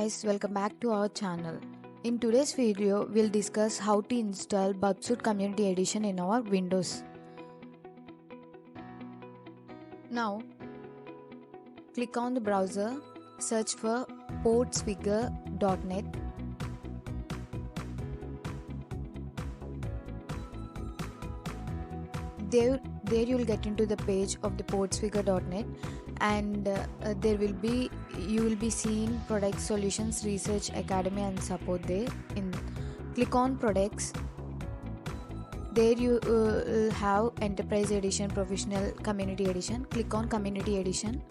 guys, welcome back to our channel. In today's video, we'll discuss how to install Burp Suite Community Edition in our Windows. Now, click on the browser, search for portsfigure.net. There you will get into the page of the portsfigure.net, and you will be seeing products, solutions, research, academy and support there. Click on products. There you will have enterprise edition, professional, community edition. Click on community edition.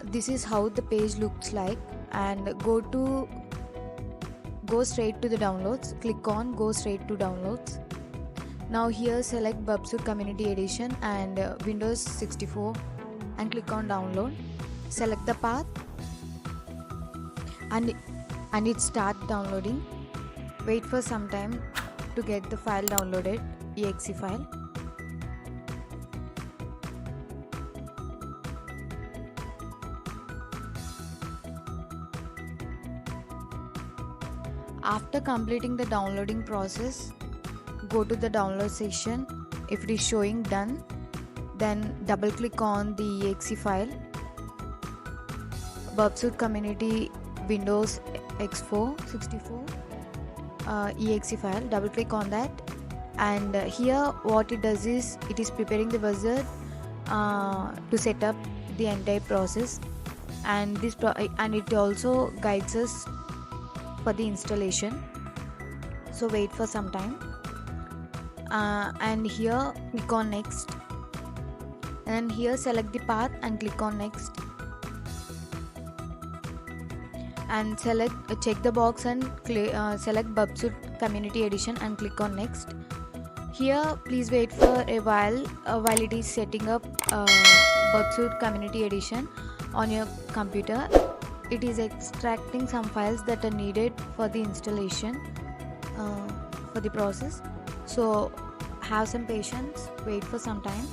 This is how the page looks like, and go straight to the downloads. Click on go straight to downloads. Now here select Burp Suite Community Edition and Windows 64 and click on download. Select the path and it start downloading. Wait for some time to get the file downloaded, exe file. After completing the downloading process, go to the download section. If it is showing done, then double click on the exe file, Burp Suite Community Windows X4 64 exe file. Double click on that, and here what it does is it is preparing the wizard to set up the entire process, and it also guides us for the installation. So wait for some time. And here click on next, and here select the path and click on next, and check the box and select Burp Suite Community Edition and click on next. Here please wait for a while it is setting up Burp Suite Community Edition on your computer. It is extracting some files that are needed for the installation for the process. So have some patience, wait for some time.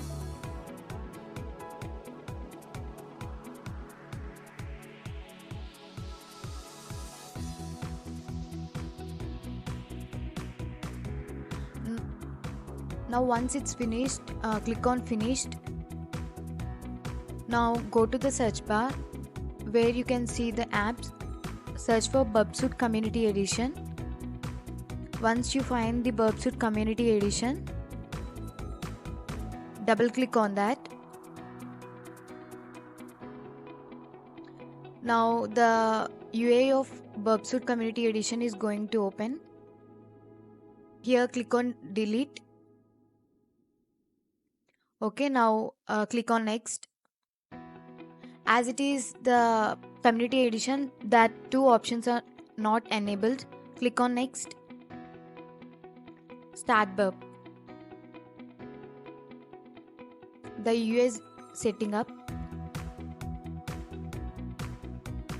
Now once it's finished, click on finished. Now go to the search bar where you can see the apps. Search for Burp Suite Community Edition. Once you find the Burp Suite Community Edition, double click on that. Now the UI of Burp Suite Community Edition is going to open. Here click on delete. Okay, now click on next. As it is the Community Edition, that two options are not enabled. Click on next. Start Burp. The UI is setting up.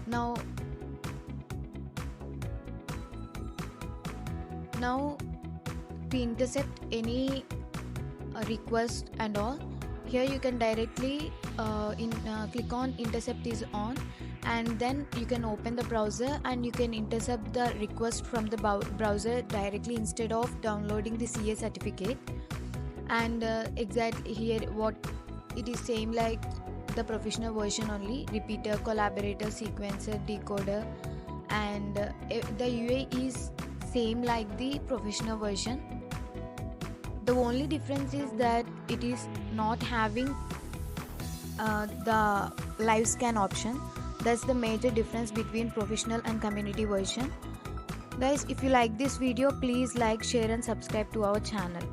Now to intercept any request and all, here you can directly click on intercept is on, and then you can open the browser and you can intercept the request from the browser directly instead of downloading the CA certificate. And exactly here what it is same like the professional version only: repeater, collaborator, sequencer, decoder, and the UI is same like the professional version. The only difference is that it is not having the live scan option. That's the major difference between professional and community version. Guys, if you like this video, please like, share and subscribe to our channel.